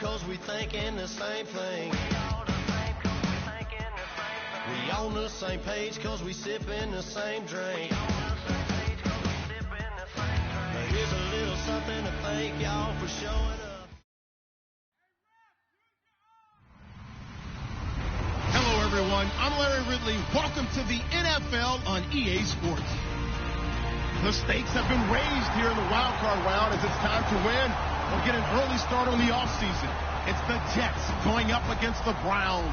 cause we thinking the same thing. We on the same page cause we sipping the same drink. But here's a little something to thank y'all for showing up. Hello everyone, I'm Larry Ridley. Welcome to the NFL on EA Sports. The stakes have been raised here in the wild card round as it's time to win or get an early start on the offseason. It's the Jets going up against the Browns.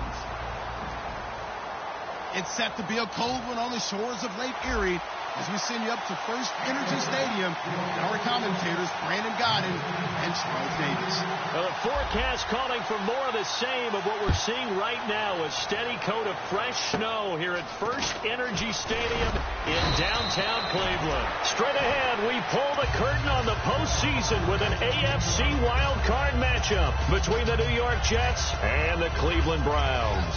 It's set to be a cold one on the shores of Lake Erie as we send you up to First Energy Stadium with our commentators Brandon Godden and Charles Davis. Well, the forecast calling for more of the same of what we're seeing right now, a steady coat of fresh snow here at First Energy Stadium in downtown Cleveland. Straight ahead, we pull the curtain on the postseason with an AFC wildcard matchup between the New York Jets and the Cleveland Browns.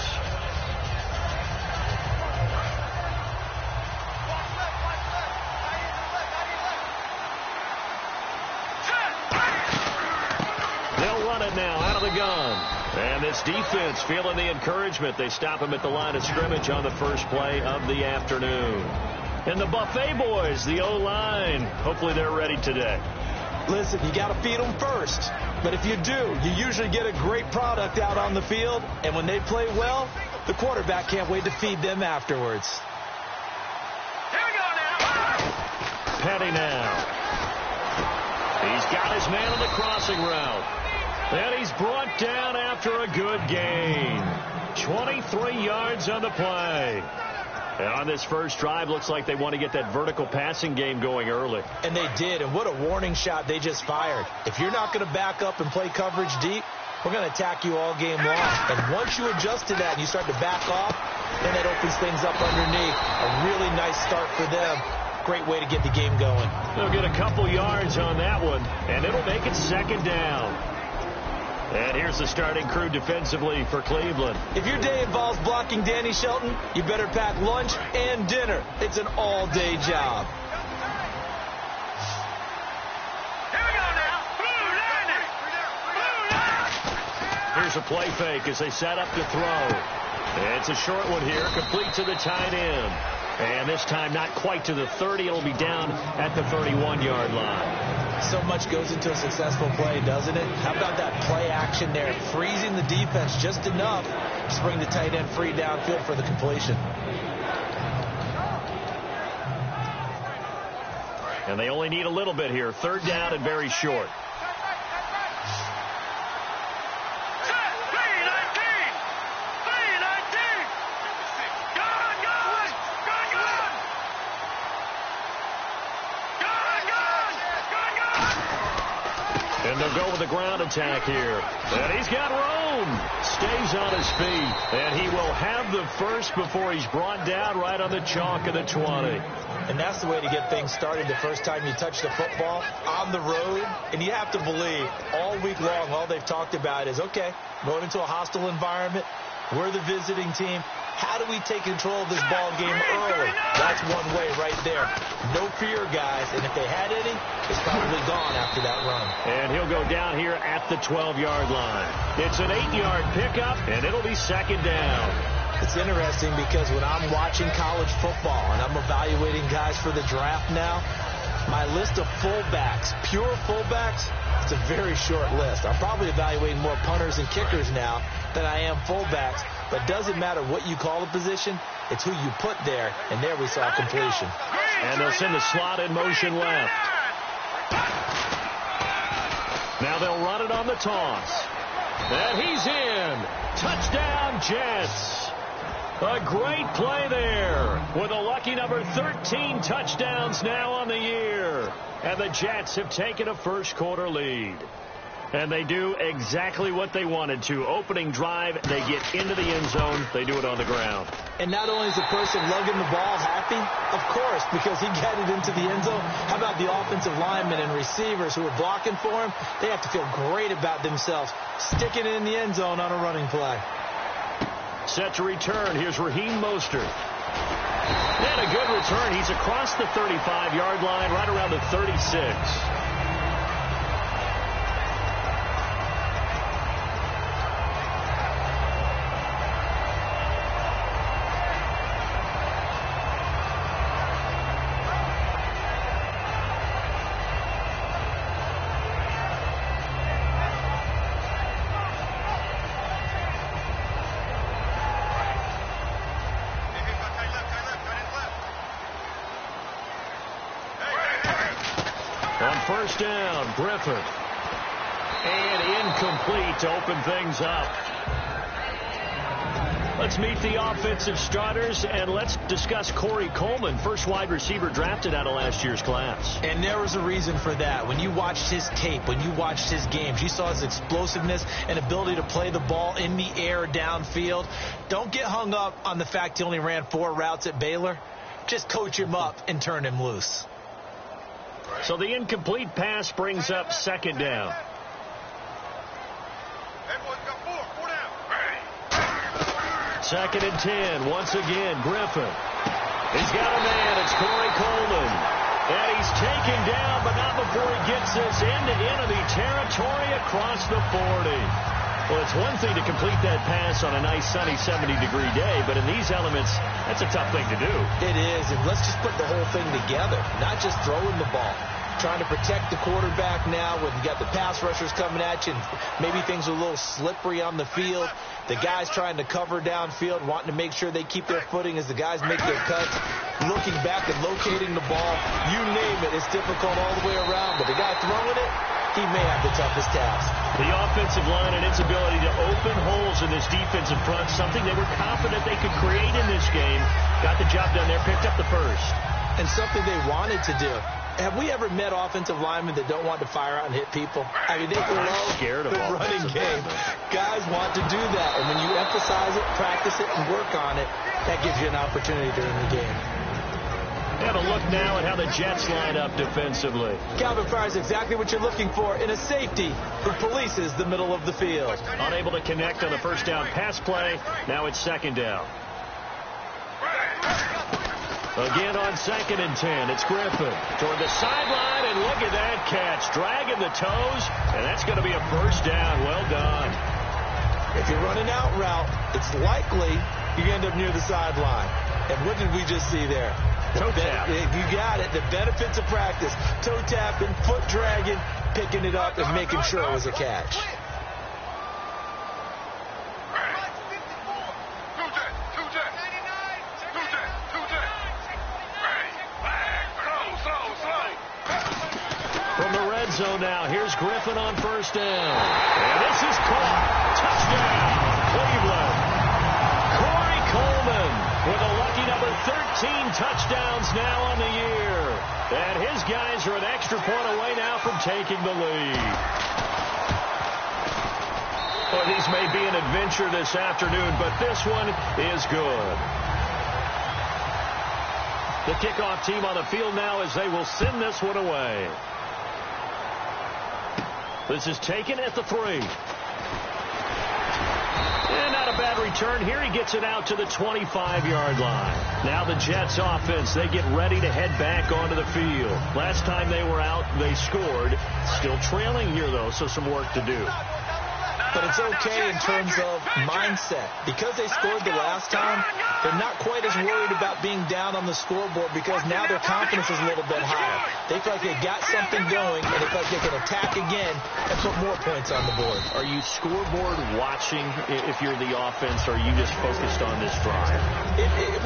Now out of the gun. And this defense feeling the encouragement. They stop him at the line of scrimmage on the first play of the afternoon. And the Buffet boys, the O-line, hopefully they're ready today. Listen, you got to feed them first. But if you do, you usually get a great product out on the field. And when they play well, the quarterback can't wait to feed them afterwards. Here we go now. Petty now. He's got his man on the crossing route. And he's brought down after a good gain. 23 yards on the play. And on this first drive, looks like they want to get that vertical passing game going early. And they did, and what a warning shot they just fired. If you're not going to back up and play coverage deep, we're going to attack you all game long. And once you adjust to that and you start to back off, then that opens things up underneath. A really nice start for them. Great way to get the game going. They'll get a couple yards on that one, and it'll make it second down. And here's the starting crew defensively for Cleveland. If your day involves blocking Danny Shelton, you better pack lunch and dinner. It's an all-day job. Here we go now. Here's a play fake as they set up to throw. It's a short one here, complete to the tight end. And this time not quite to the 30. It'll be down at the 31-yard line. So much goes into a successful play, doesn't it? How about that play action there, freezing the defense just enough to bring the tight end free downfield for the completion. And they only need a little bit here. Third down and very short. And they'll go with the ground attack here. And he's got room. Stays on his feet. And he will have the first before he's brought down right on the chalk of the 20. And that's the way to get things started the first time you touch the football on the road. And you have to believe all week long, all they've talked about is, okay, going into a hostile environment. We're the visiting team. How do we take control of this ball game early? That's one way right there. No fear, guys. And if they had any, it's probably gone after that run. And he'll go down here at the 12-yard line. It's an 8-yard pickup, and it'll be second down. It's interesting because when I'm watching college football and I'm evaluating guys for the draft now, my list of fullbacks, pure fullbacks, it's a very short list. I'm probably evaluating more punters and kickers now than I am fullbacks. But it doesn't matter what you call the position, it's who you put there, and there we saw completion. And they'll send the slot in motion left. Now they'll run it on the toss. And he's in. Touchdown, Jets. A great play there with a lucky number 13 touchdowns now on the year. And the Jets have taken a first quarter lead. And they do exactly what they wanted to. Opening drive, they get into the end zone. They do it on the ground. And not only is the person lugging the ball happy, of course, because he got it into the end zone. How about the offensive linemen and receivers who are blocking for him? They have to feel great about themselves, sticking it in the end zone on a running play. Set to return. Here's Raheem Mostert. And a good return. He's across the 35-yard line, right around the 36. first down. Griffin. And incomplete to open things up. Let's meet the offensive starters, and let's discuss Corey Coleman, first wide receiver drafted out of last year's class. And there was a reason for that. When you watched his tape, when you watched his games, you saw his explosiveness and ability to play the ball in the air downfield. Don't get hung up on the fact he only ran 4 routes at Baylor. Just coach him up and turn him loose. So the incomplete pass brings up second down. Second and 10. Once again, Griffin. He's got a man. It's Corey Coleman. And he's taken down, but not before he gets this into enemy territory across the 40. Well, it's one thing to complete that pass on a nice sunny 70-degree day, but in these elements, that's a tough thing to do. It is, and let's just put the whole thing together, not just throwing the ball. Trying to protect the quarterback now when you got the pass rushers coming at you, and maybe things are a little slippery on the field. The guys trying to cover downfield, wanting to make sure they keep their footing as the guys make their cuts. Looking back and locating the ball, you name it, it's difficult all the way around. But the guy throwing it, he may have the toughest task. The offensive line and its ability to open holes in this defensive front, something they were confident they could create in this game. Got the job done there, picked up the first. And something they wanted to do. Have we ever met offensive linemen that don't want to fire out and hit people? I mean, they love the running game. Guys want to do that, and when you emphasize it, practice it, and work on it, that gives you an opportunity during the game. Have a look now at how the Jets line up defensively. Calvin Fry's exactly what you're looking for in a safety who polices the middle of the field. Unable to connect on the first down pass play. Now it's second down. Again on second and 10, it's Griffin toward the sideline, and look at that catch, dragging the toes, and that's going to be a first down. Well done. If you're running out route, it's likely you end up near the sideline. And what did we just see there? Toe tap. You got it. The benefits of practice. Toe tapping, foot dragging, picking it up, and making sure it was a catch. From the red zone now, here's Griffin on first down. And this is caught. Touchdown, Cleveland. Corey Coleman with a lucky number 13 touchdowns now on the year. And his guys are an extra point away now from taking the lead. Well, these may be an adventure this afternoon, but this one is good. The kickoff team on the field now as they will send this one away. This is taken at the 3. And not a bad return here. He gets it out to the 25-yard line. Now the Jets offense, they get ready to head back onto the field. Last time they were out, they scored. Still trailing here, though, so some work to do. But it's okay in terms of mindset. Because they scored the last time, they're not quite as worried about being down on the scoreboard because now their confidence is a little bit higher. They feel like they got something going, and they feel like they can attack again and put more points on the board. Are you scoreboard watching if you're the offense, or are you just focused on this drive?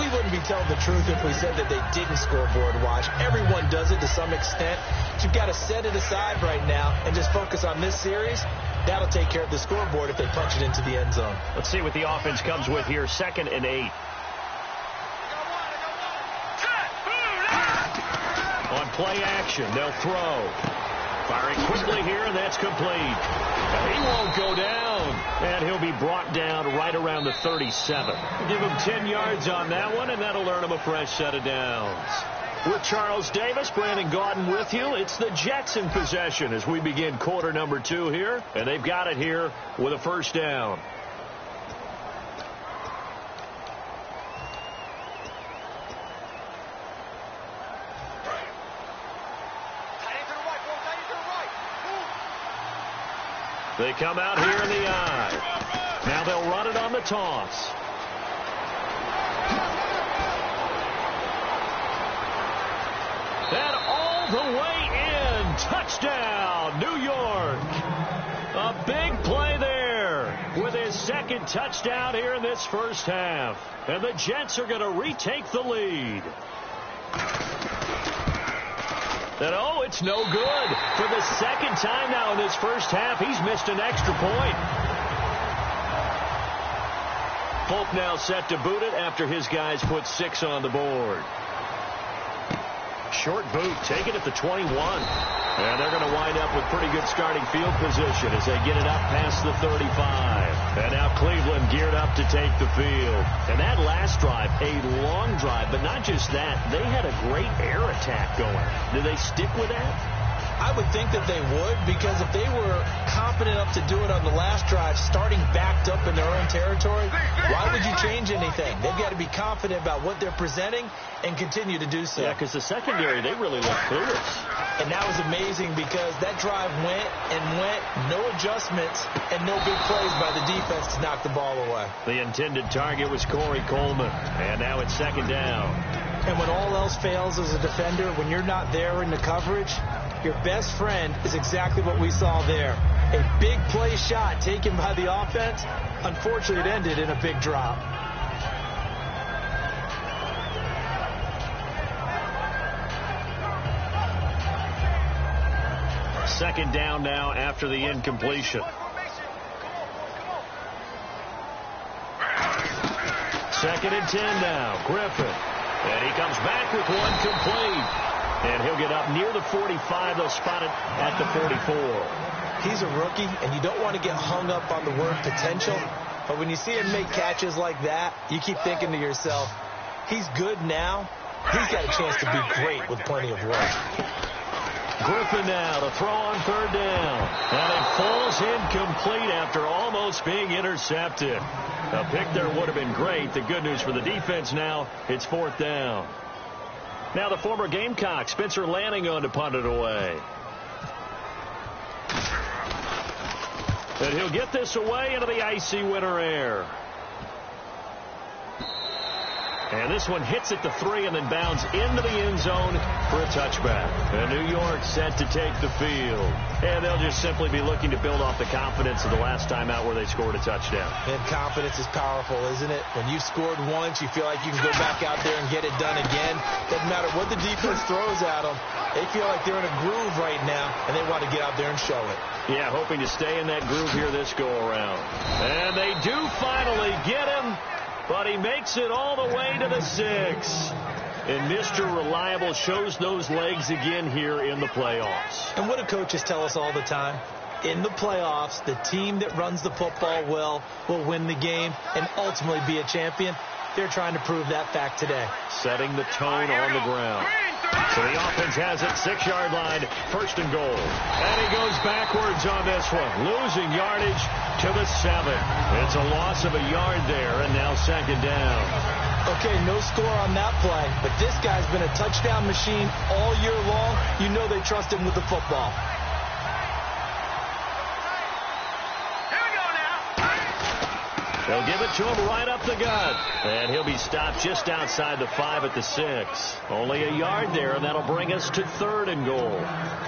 We wouldn't be telling the truth if we said that they didn't scoreboard watch. Everyone does it to some extent. But you've got to set it aside right now and just focus on this series. That'll take care of the scoreboard if they punch it into the end zone. Let's see what the offense comes with here. 2nd and 8. On play action, they'll throw. Firing quickly here, and that's complete. He won't go down, and he'll be brought down right around the 37. Give him 10 yards on that one, and that'll earn him a fresh set of downs. With Charles Davis, Brandon Gaudin with you. It's the Jets in possession as we begin quarter number 2 here. And they've got it here with a first down. They come out here in the eye. Now they'll run it on the toss. And all the way in. Touchdown, New York. A big play there with his 2nd touchdown here in this first half. And the Jets are going to retake the lead. And oh, it's no good. For the second time now in this first half, he's missed an extra point. Polk now set to boot it after his guys put 6 on the board. Short boot, take it at the 21. And they're going to wind up with pretty good starting field position as they get it up past the 35. And now Cleveland geared up to take the field. And that last drive, a long drive, but not just that. They had a great air attack going. Do they stick with that? I would think that they would, because if they were confident enough to do it on the last drive, starting backed up in their own territory, why would you change anything? They've got to be confident about what they're presenting and continue to do so. Yeah, because the secondary, they really look clueless. And that was amazing because that drive went and went, no adjustments, and no big plays by the defense to knock the ball away. The intended target was Corey Coleman, and now it's second down. And when all else fails as a defender, when you're not there in the coverage, your best friend is exactly what we saw there. A big play shot taken by the offense. Unfortunately, it ended in a big drop. Second down now after the incompletion. Second and 10 now. Griffin. And he comes back with one complete. And he'll get up near the 45. They'll spot it at the 44. He's a rookie, and you don't want to get hung up on the word potential. But when you see him make catches like that, you keep thinking to yourself, he's good now. He's got a chance to be great with plenty of work. Griffin now to throw on third down. And it falls incomplete after almost being intercepted. A pick there would have been great. The good news for the defense now, it's fourth down. Now the former Gamecock, Spencer Lanning, on to punt it away. And he'll get this away into the icy winter air. And this one hits at the 3 and then bounds into the end zone for a touchback. And New York set to take the field. And they'll just simply be looking to build off the confidence of the last time out where they scored a touchdown. And confidence is powerful, isn't it? When you've scored once, you feel like you can go back out there and get it done again. Doesn't matter what the defense throws at them. They feel like they're in a groove right now, and they want to get out there and show it. Yeah, hoping to stay in that groove here this go-around. And they do finally get him. But he makes it all the way to the 6. And Mr. Reliable shows those legs again here in the playoffs. And what do coaches tell us all the time? In the playoffs, the team that runs the football well will win the game and ultimately be a champion. They're trying to prove that fact today. Setting the tone on the ground. So the offense has it, 6-yard line, first and goal. And he goes backwards on this one, losing yardage to the 7. It's a loss of a yard there, and now second down. Okay, no score on that play, but this guy's been a touchdown machine all year long. You know they trust him with the football. They'll give it to him right up the gut. And he'll be stopped just outside the 5 at the 6. Only a yard there, and that'll bring us to third and goal.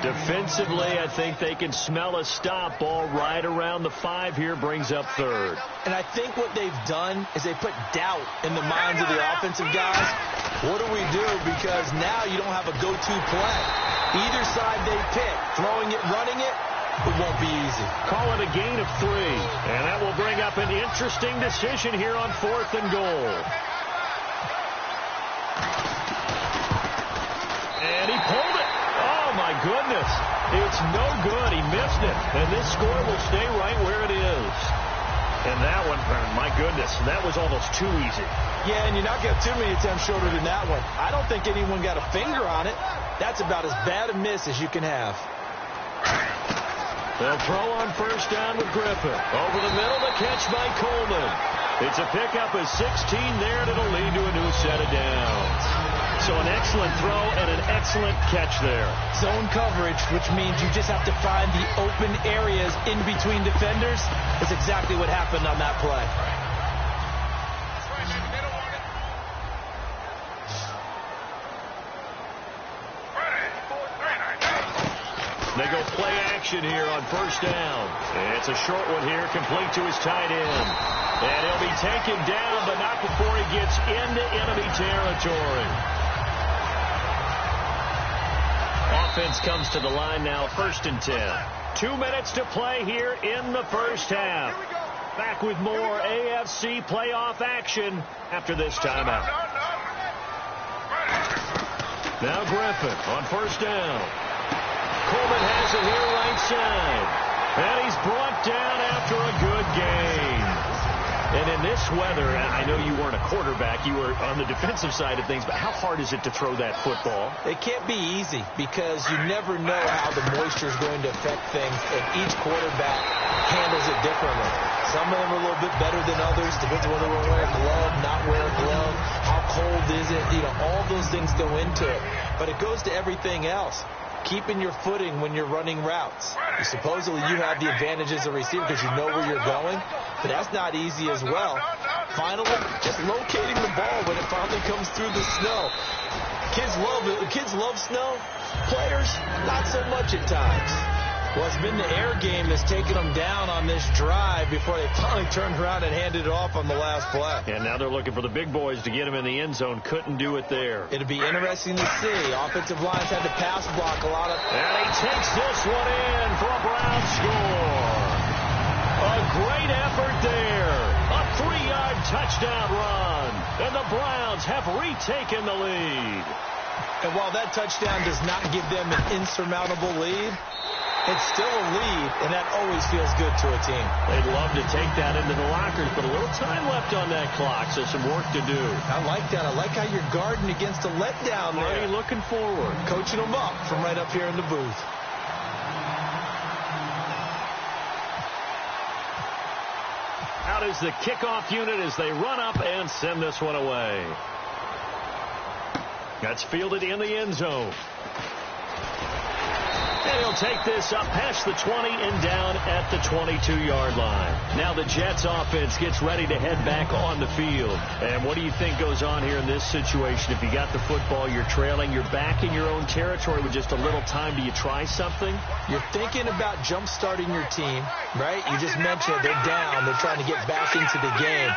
Defensively, I think they can smell a stop. Ball right around the 5 here brings up third. And I think what they've done is they put doubt in the minds of the offensive guys. What do we do? Because now you don't have a go-to play. Either side they pick, throwing it, running it, it won't be easy. Call it a gain of 3. And that will bring up an interesting decision here on fourth and goal. And he pulled it. Oh, my goodness. It's no good. He missed it. And this score will stay right where it is. And that one, my goodness, that was almost too easy. Yeah, and you're not getting too many attempts shorter than that one. I don't think anyone got a finger on it. That's about as bad a miss as you can have. They'll throw on first down with Griffin. Over the middle, the catch by Coleman. It's a pickup of 16 there, and it'll lead to a new set of downs. So an excellent throw and an excellent catch there. Zone coverage, which means you just have to find the open areas in between defenders, is exactly what happened on that play. They go play action here on first down. It's a short one here, complete to his tight end. And he'll be taken down, but not before he gets into enemy territory. offense comes to the line now, 1st and 10. 2 minutes to play here in the first half. Back with more AFC playoff action after this timeout. Now Griffin on 1st down. Coleman has it here right side. And he's brought down after a good game. And in this weather, I know you weren't a quarterback. You were on the defensive side of things. But how hard is it to throw that football? It can't be easy because you never know how the moisture is going to affect things. And each quarterback handles it differently. Some of them are a little bit better than others. Depends on whether we're wearing a glove, not wearing a glove. How cold is it? You know, all those things go into it. But it goes to everything else. Keeping your footing when you're running routes. Supposedly you have the advantage as a receiver because you know where you're going, but that's not easy as well. Finally, just locating the ball when it finally comes through the snow. Kids love snow. Players, not so much at times. Well, it's been the air game that's taken them down on this drive before they finally turned around and handed it off on the last play. And now they're looking for the big boys to get him in the end zone. Couldn't do it there. It'll be interesting to see. Offensive lines had to pass block a lot of... And he takes this one in for a Brown score. A great effort there. A 3-yard touchdown run. And the Browns have retaken the lead. And while that touchdown does not give them an insurmountable lead, it's still a lead, and that always feels good to a team. They'd love to take that into the lockers, but a little time left on that clock, so some work to do. I like that. I like how you're guarding against a letdown there. Already looking forward. Coaching them up from right up here in the booth. Out is the kickoff unit as they run up and send this one away. That's fielded in the end zone. And he'll take this up past the 20 and down at the 22-yard line. Now the Jets offense gets ready to head back on the field. And what do you think goes on here in this situation? If you got the football, you're trailing, you're back in your own territory with just a little time. Do you try something? You're thinking about jump-starting your team, right? You just mentioned they're down. They're trying to get back into the game.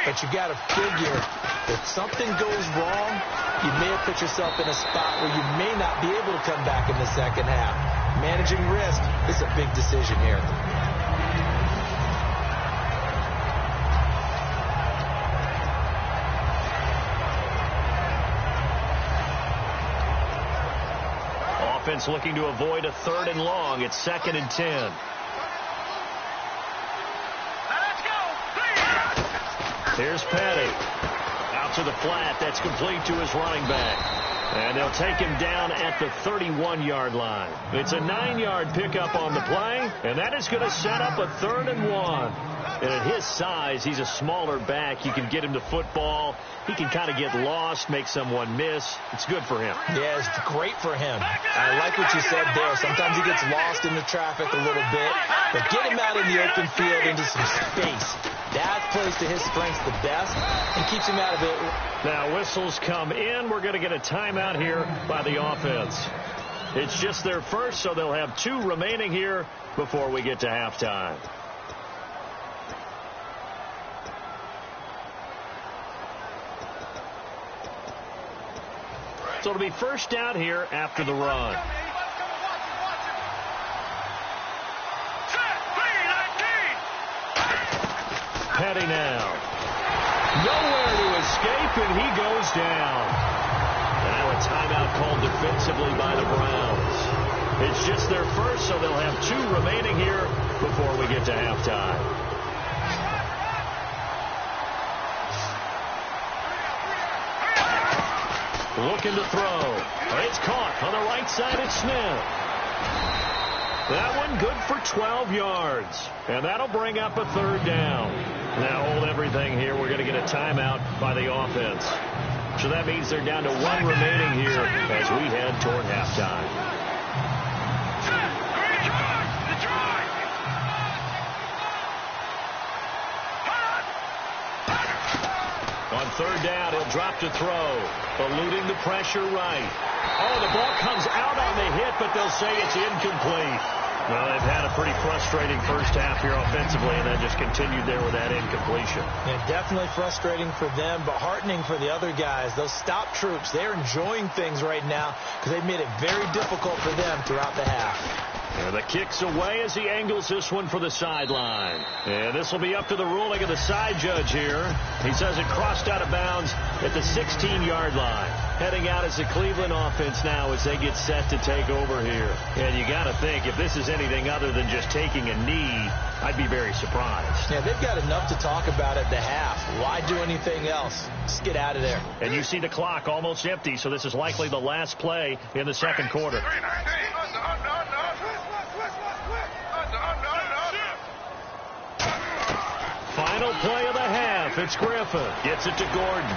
But you got to figure if something goes wrong, you may have put yourself in a spot where you may not be able to come back in the second half. Managing risk is a big decision here. Offense looking to avoid a 3rd and long. It's 2nd and 10. Here's Petty. Out to the flat. That's complete to his running back. And they'll take him down at the 31-yard line. It's a 9-yard pickup on the play, and that is going to set up a 3rd and 1. And at his size, he's a smaller back. You can get him to football. He can kind of get lost, make someone miss. It's good for him. Yeah, it's great for him. I like what you said there. Sometimes he gets lost in the traffic a little bit. But get him out in the open field into some space. That plays to his strengths the best and keeps him out of it. Now whistles come in. We're going to get a timeout here by the offense. It's just their first, so they'll have 2 remaining here before we get to halftime. So it'll be first down here after the run. Petty now. Nowhere to escape, and he goes down. Now a timeout called defensively by the Browns. It's just their first, so they'll have 2 remaining here before we get to halftime. Looking to throw. It's caught on the right side. It's Smith. That one good for 12 yards. And that'll bring up a 3rd down. Now hold everything here. We're going to get a timeout by the offense. So that means they're down to 1 remaining here as we head toward halftime. On 3rd down, he'll drop to throw. Eluding the pressure right. Oh, the ball comes out on the hit, but they'll say it's incomplete. Well, they've had a pretty frustrating first half here offensively, and then just continued there with that incompletion. Yeah, definitely frustrating for them, but heartening for the other guys. Those stop troops, they're enjoying things right now because they've made it very difficult for them throughout the half. And the kick's away as he angles this one for the sideline. And this will be up to the ruling of the side judge here. He says it crossed out of bounds at the 16-yard line. Heading out as the Cleveland offense now as they get set to take over here. And you got to think, if this is anything other than just taking a knee, I'd be very surprised. Yeah, they've got enough to talk about at the half. Why do anything else? Just get out of there. And you see the clock almost empty, so this is likely the last play in the second quarter. Final play of the half. It's Griffin. Gets it to Gordon.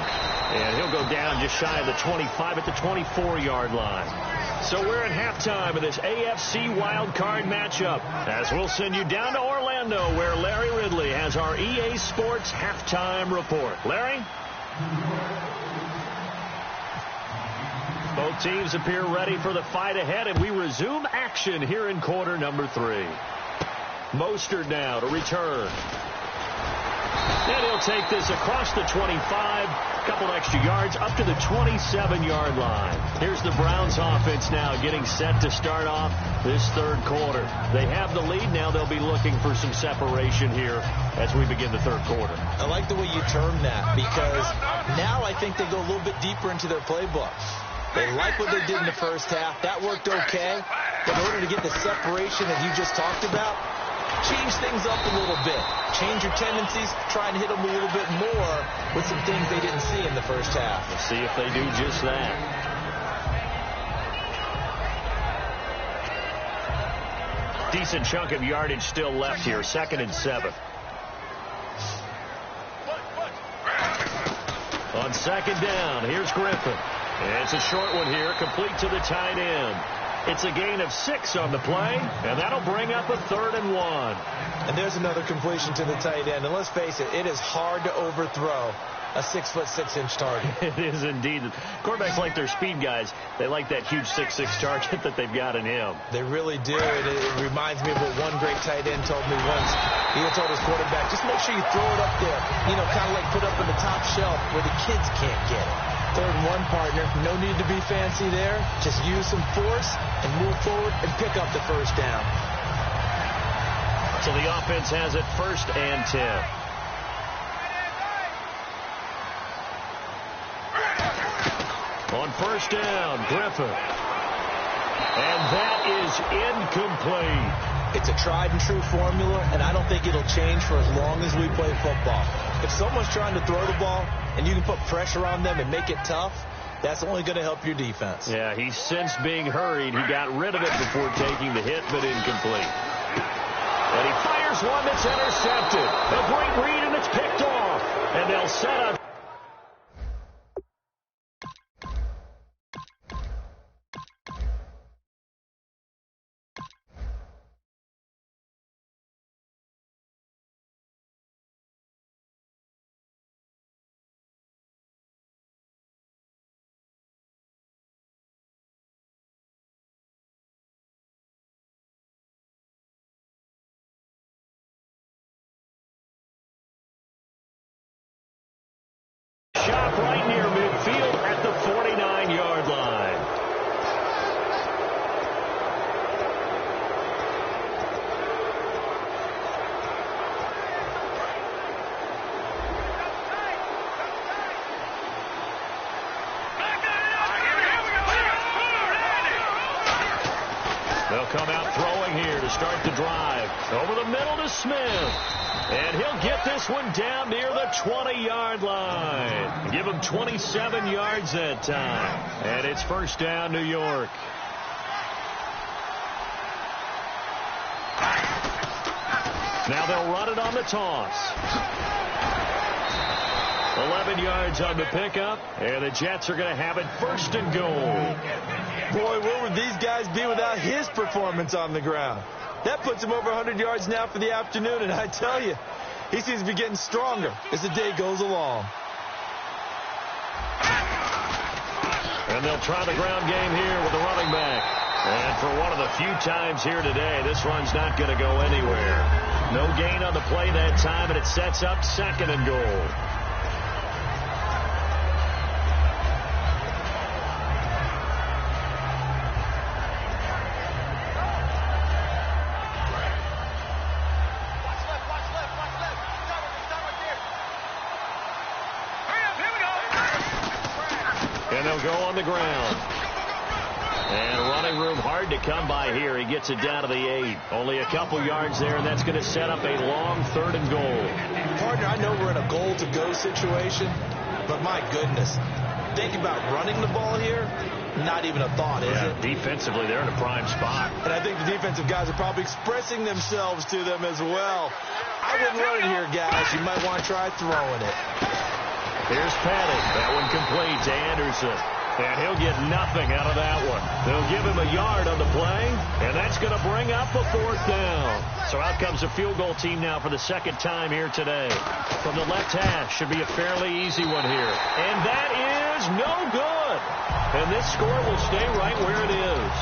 And he'll go down just shy of the 25 at the 24-yard line. So we're at halftime of this AFC wildcard matchup, as we'll send you down to Orlando, where Larry Ridley has our EA Sports halftime report. Larry? Both teams appear ready for the fight ahead, and we resume action here in quarter number 3. Mostert now to return. And he'll take this across the 25, a couple extra yards, up to the 27-yard line. Here's the Browns offense now getting set to start off this third quarter. They have the lead now. They'll be looking for some separation here as we begin the third quarter. I like the way you term that, because now I think they go a little bit deeper into their playbook. They like what they did in the first half. That worked okay. But in order to get the separation that you just talked about, change things up a little bit. Change your tendencies. Try and hit them a little bit more with some things they didn't see in the first half. We'll see if they do just that. Decent chunk of yardage still left here. 2nd and 7. On 2nd down, here's Griffin. And it's a short one here, complete to the tight end. It's a gain of 6 on the play, and that'll bring up a 3rd and 1. And there's another completion to the tight end. And let's face it is hard to overthrow a 6'6" target. It is indeed. Quarterbacks like their speed guys. They like that huge 6'6" target that they've got in him. They really do. And it reminds me of what one great tight end told me once. He told his quarterback, just make sure you throw it up there. You know, kind of like put up in the top shelf where the kids can't get it. 3rd and 1, partner. No need to be fancy there. Just use some force and move forward and pick up the first down. So the offense has it 1st and 10. On 1st down, Griffin. And that is incomplete. It's a tried and true formula, and I don't think it'll change for as long as we play football. If someone's trying to throw the ball and you can put pressure on them and make it tough, that's only going to help your defense. Yeah, he sensed being hurried. He got rid of it before taking the hit, but incomplete. And he fires one that's intercepted. A great read, and it's picked off. And they'll set up. Shot right near midfield at the 49-yard line. They'll come out throwing here to start the drive. Over the middle to Smith. And he'll get this one down near the 20-yard line. Give him 27 yards that time. And it's 1st down, New York. Now they'll run it on the toss. 11 yards on the pickup, and the Jets are going to have it 1st and goal. Boy, where would these guys be without his performance on the ground? That puts him over 100 yards now for the afternoon, and I tell you, he seems to be getting stronger as the day goes along. And they'll try the ground game here with the running back. And for one of the few times here today, this run's not going to go anywhere. No gain on the play that time, and it sets up 2nd and goal. And they'll go on the ground. And running room hard to come by here. He gets it down to the 8. Only a couple yards there, and that's going to set up a long 3rd and goal. Partner, I know we're in a goal-to-go situation, but my goodness, think about running the ball here. Not even a thought, is it? Defensively, they're in a prime spot. And I think the defensive guys are probably expressing themselves to them as well. I wouldn't run it here, guys. You might want to try throwing it. Here's Pettit. That one complete to Anderson. And he'll get nothing out of that one. They'll give him a yard on the play, and that's going to bring up a 4th down. So out comes a field goal team now for the 2nd time here today. From the left hash, should be a fairly easy one here. And that is no good. And this score will stay right where it is.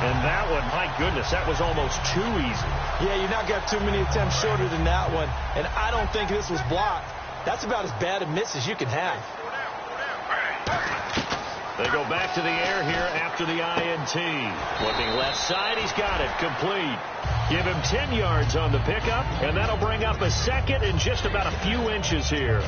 And that one, my goodness, that was almost too easy. Yeah, you're not got too many attempts shorter than that one. And I don't think this was blocked. That's about as bad a miss as you can have. They go back to the air here after the INT. Looking left side, he's got it. Complete. Give him 10 yards on the pickup, and that'll bring up a 2nd and just about a few inches here.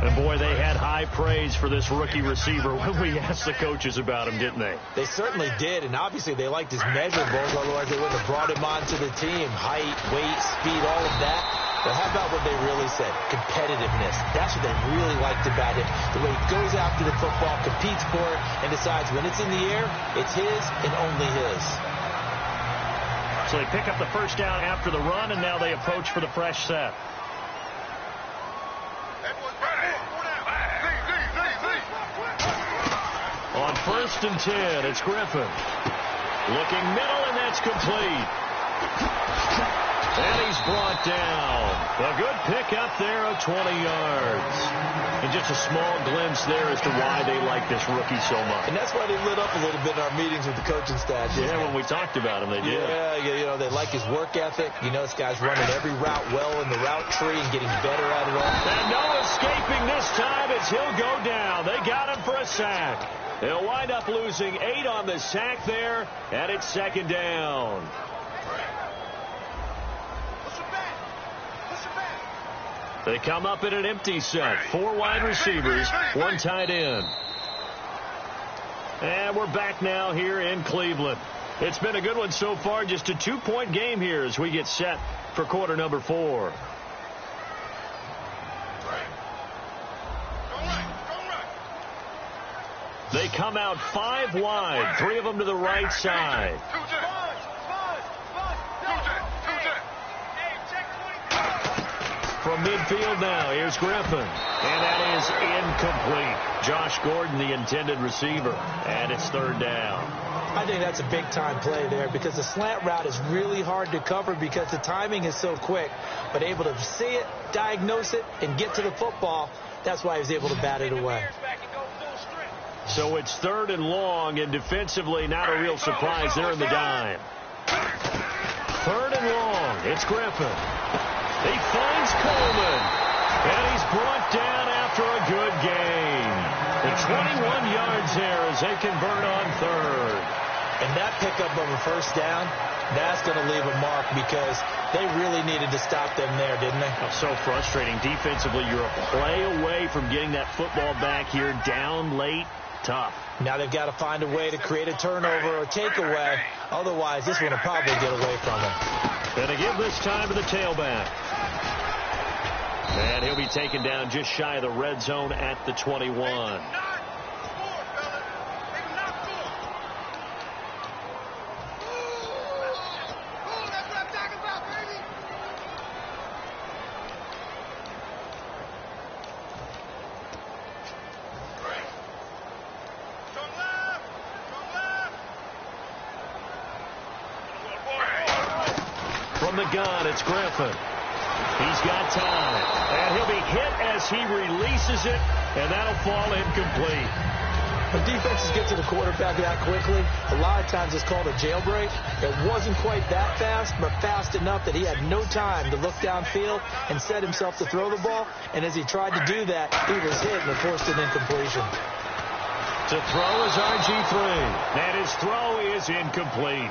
And, boy, they had high praise for this rookie receiver when we asked the coaches about him, didn't they? They certainly did, and obviously they liked his measurables, otherwise they wouldn't have brought him onto the team. Height, weight, speed, all of that. But how about what they really said? Competitiveness. That's what they really liked about him. The way he goes after the football, competes for it, and decides when it's in the air, it's his and only his. So they pick up the 1st down after the run, and now they approach for the fresh set. On 1st and 10, it's Griffin. Looking middle, and that's complete. And he's brought down. A good pickup there of 20 yards. And just a small glimpse there as to why they like this rookie so much. And that's why they lit up a little bit in our meetings with the coaching staff. Yeah, when we talked about him, they did. Yeah, you know, they like his work ethic. You know, this guy's running every route well in the route tree and getting better at it all. And no escaping this time as he'll go down. They got him for a sack. They'll wind up losing 8 on the sack there, and it's 2nd down. They come up in an empty set. 4 wide receivers, 1 tight end. And we're back now here in Cleveland. It's been a good one so far. Just a 2-point game here as we get set for quarter number 4. They come out 5 wide, 3 of them to the right side. From midfield now, here's Griffin. And that is incomplete. Josh Gordon, the intended receiver. And it's 3rd down. I think that's a big-time play there because the slant route is really hard to cover because the timing is so quick. But able to see it, diagnose it, and get to the football, that's why he was able to bat it away. So it's 3rd and long, and defensively not a real surprise there in the dime. 3rd and long. It's Griffin. He finds Coleman, and he's brought down after a good gain. And 21 yards there as they convert on 3rd. And that pickup of a 1st down, that's going to leave a mark because they really needed to stop them there, didn't they? Oh, so frustrating. Defensively, you're a play away from getting that football back here down late. Tough. Now they've got to find a way to create a turnover or takeaway. Otherwise, this one will probably get away from them. And they give this time to the tailback. And he'll be taken down just shy of the red zone at the 21. From the gun, it's Griffin. He's got time. And he'll be hit as he releases it, and that'll fall incomplete. When defenses get to the quarterback that quickly, a lot of times it's called a jailbreak. It wasn't quite that fast, but fast enough that he had no time to look downfield and set himself to throw the ball. And as he tried to do that, he was hit and forced an incompletion. To throw is RG3, and his throw is incomplete.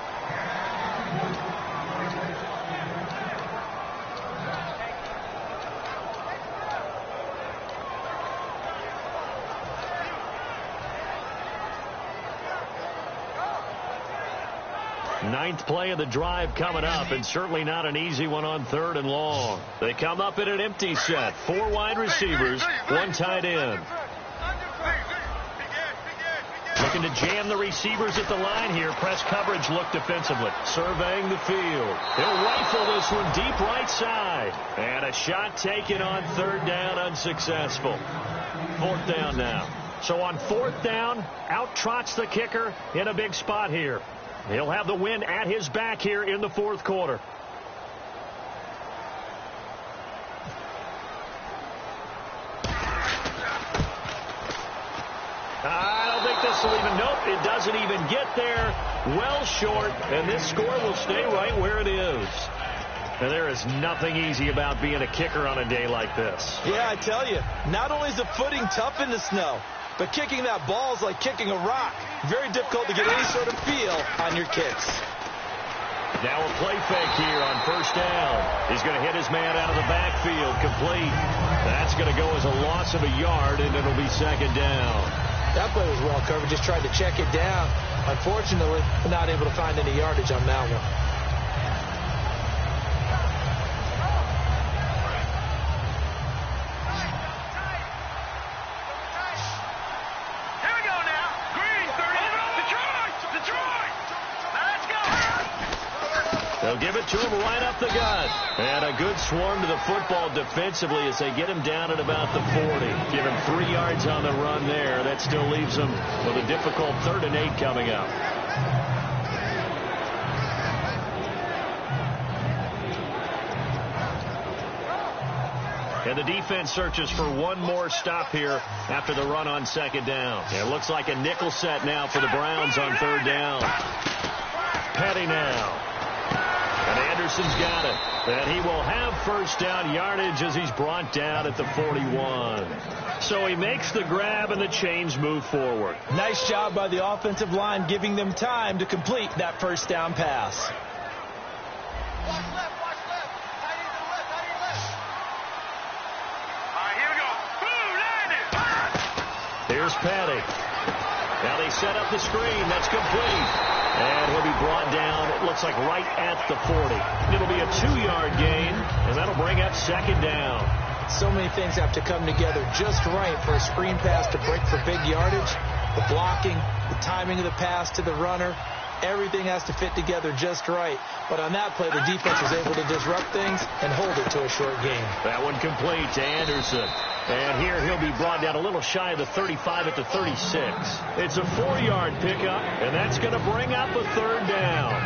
Ninth play of the drive coming up, and certainly not an easy one on 3rd and long. They come up in an empty set. 4 wide receivers, 1 tight end. Looking to jam the receivers at the line here. Press coverage look defensively. Surveying the field. He'll rifle this one deep right side. And a shot taken on 3rd down, unsuccessful. 4th down now. So on 4th down, out trots the kicker in a big spot here. He'll have the wind at his back here in the 4th quarter. I don't think this will even, nope, it doesn't even get there. Well short, and this score will stay right where it is. And there is nothing easy about being a kicker on a day like this. Yeah, I tell you, not only is the footing tough in the snow, but kicking that ball is like kicking a rock. Very difficult to get any sort of feel on your kicks. Now a play fake here on 1st down. He's going to hit his man out of the backfield, complete. That's going to go as a loss of a yard, and it'll be 2nd down. That play was well covered. Just tried to check it down. Unfortunately, not able to find any yardage on that one. They'll give it to him right up the gut. And a good swarm to the football defensively as they get him down at about the 40. Give him 3 yards on the run there. That still leaves him with a difficult 3rd and 8 coming up. And the defense searches for one more stop here after the run on 2nd down. It looks like a nickel set now for the Browns on 3rd down. Petty now. And Anderson's got it. And he will have 1st down yardage as he's brought down at the 41. So he makes the grab and the chains move forward. Nice job by the offensive line giving them time to complete that 1st down pass. Watch left. Tight end to the left. All right, here we go. Boom, landed. Here's Petty. Now they set up the screen. That's complete. And he'll be brought down, it looks like right at the 40. It'll be a 2-yard gain, and that'll bring up 2nd down. So many things have to come together just right for a screen pass to break for big yardage. The blocking, the timing of the pass to the runner, everything has to fit together just right. But on that play, the defense was able to disrupt things and hold it to a short gain. That one complete to Anderson. And here he'll be brought down a little shy of the 35 at the 36. It's a 4-yard pickup, and that's going to bring up a 3rd down.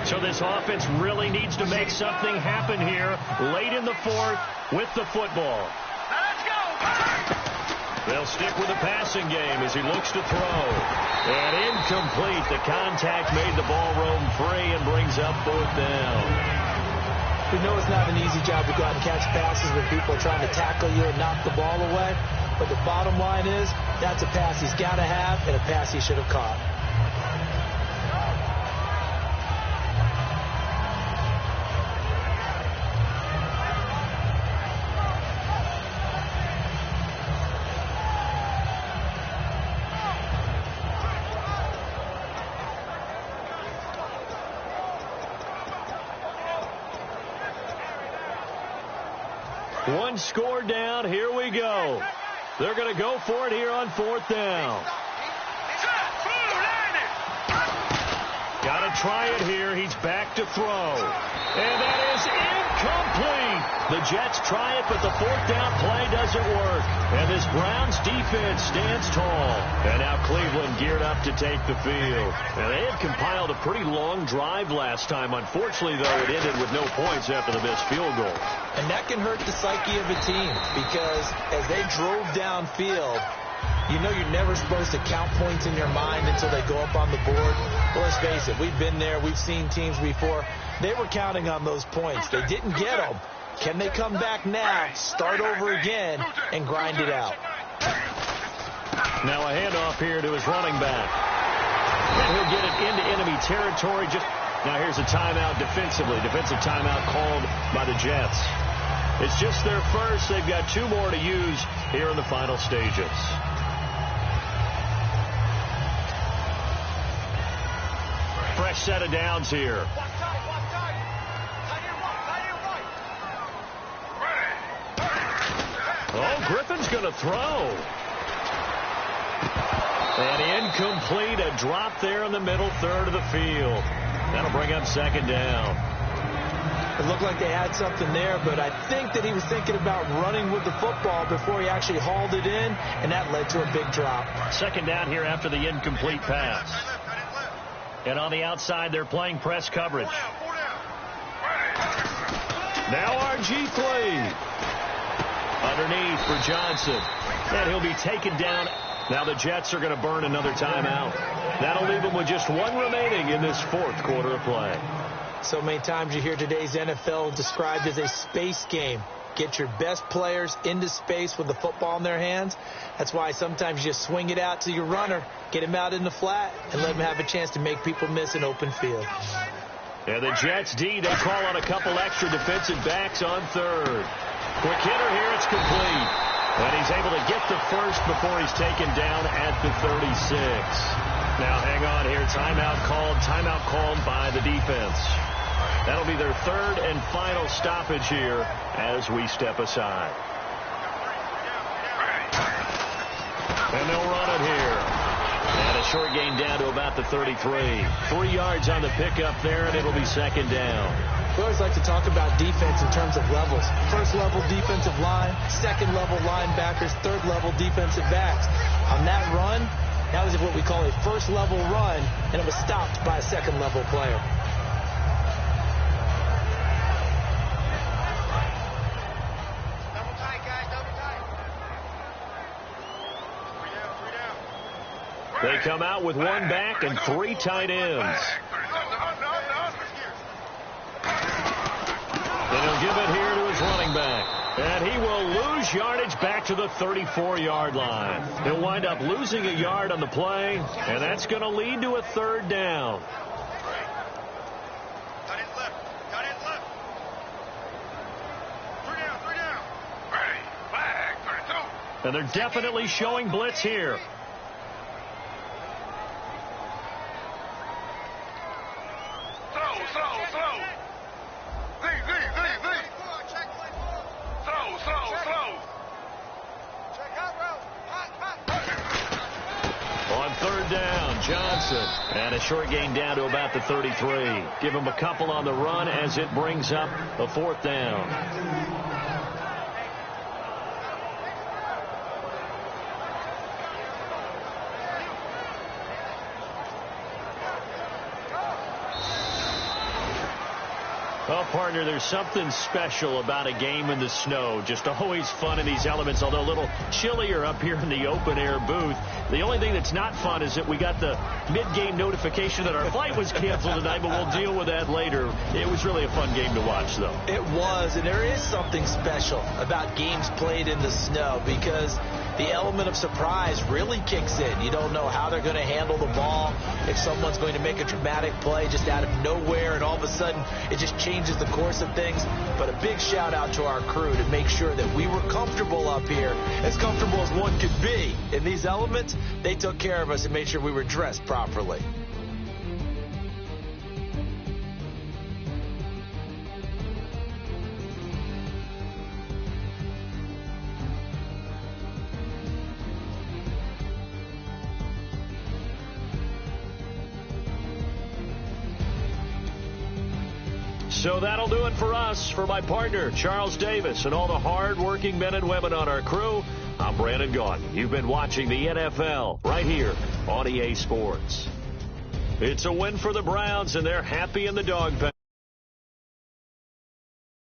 So this offense really needs to make something happen here late in the 4th with the football. Let's go. They'll stick with the passing game as he looks to throw. And incomplete. The contact made the ball roam free and brings up 4th down. We know it's not an easy job to go out and catch passes when people are trying to tackle you and knock the ball away. But the bottom line is that's a pass he's got to have and a pass he should have caught. One score down. Here we go. They're going to go for it here on 4th down. Got to try it here. He's back to throw. And that is incomplete. The Jets try it, but the 4th down play doesn't work. And this Browns defense stands tall. And now Cleveland geared up to take the field. And they had compiled a pretty long drive last time. Unfortunately, though, it ended with no points after the missed field goal. And that can hurt the psyche of a team because as they drove downfield, you know you're never supposed to count points in your mind until they go up on the board. Well, let's face it, we've been there. We've seen teams before. They were counting on those points. They didn't get them. Can they come back now, start over again, and grind it out? Now a handoff here to his running back. And he'll get it into enemy territory. Now here's a timeout defensively. Defensive timeout called by the Jets. It's just their first. They've got 2 more to use here in the final stages. Fresh set of downs here. Oh, Griffin's going to throw. And incomplete. A drop there in the middle third of the field. That'll bring up second down. It looked like they had something there, but I think that he was thinking about running with the football before he actually hauled it in, and that led to a big drop. Second down here after the incomplete pass. And on the outside, they're playing press coverage. Now RG3. Underneath for Johnson. And he'll be taken down. Now the Jets are going to burn another timeout. That'll leave them with just 1 remaining in this 4th quarter of play. So many times you hear today's NFL described as a space game. Get your best players into space with the football in their hands. That's why sometimes you just swing it out to your runner, get him out in the flat, and let him have a chance to make people miss an open field. And the Jets D, they call on a couple extra defensive backs on third. Quick hitter here, it's complete. And he's able to get the first before he's taken down at the 36. Now hang on here, timeout called by the defense. That'll be their 3rd and final stoppage here as we step aside. And they'll run it here. And a short gain down to about the 33. 3 yards on the pickup there, and it'll be second down. We always like to talk about defense in terms of levels. First level defensive line, second level linebackers, third level defensive backs. On that run, that was what we call a first level run, and it was stopped by a second level player. They come out with 1 back and 3 tight ends. And he'll give it here to his running back. And he will lose yardage back to the 34-yard line. He'll wind up losing a yard on the play, and that's going to lead to a 3rd down. And they're definitely showing blitz here. On 3rd down, Johnson. And a short gain down to about the 33. Give him a couple on the run as it brings up a 4th down. Well, partner, there's something special about a game in the snow. Just always fun in these elements, although a little chillier up here in the open-air booth. The only thing that's not fun is that we got the mid-game notification that our flight was canceled tonight, but we'll deal with that later. It was really a fun game to watch, though. It was, and there is something special about games played in the snow because the element of surprise really kicks in. You don't know how they're going to handle the ball, if someone's going to make a dramatic play just out of nowhere, and all of a sudden it just changes the course of things. But a big shout out to our crew to make sure that we were comfortable up here, as comfortable as one could be. In these elements, they took care of us and made sure we were dressed properly. So that'll do it for us. For my partner, Charles Davis, and all the hard-working men and women on our crew, I'm Brandon Gaudin. You've been watching the NFL right here on EA Sports. It's a win for the Browns, and they're happy in the dog pen.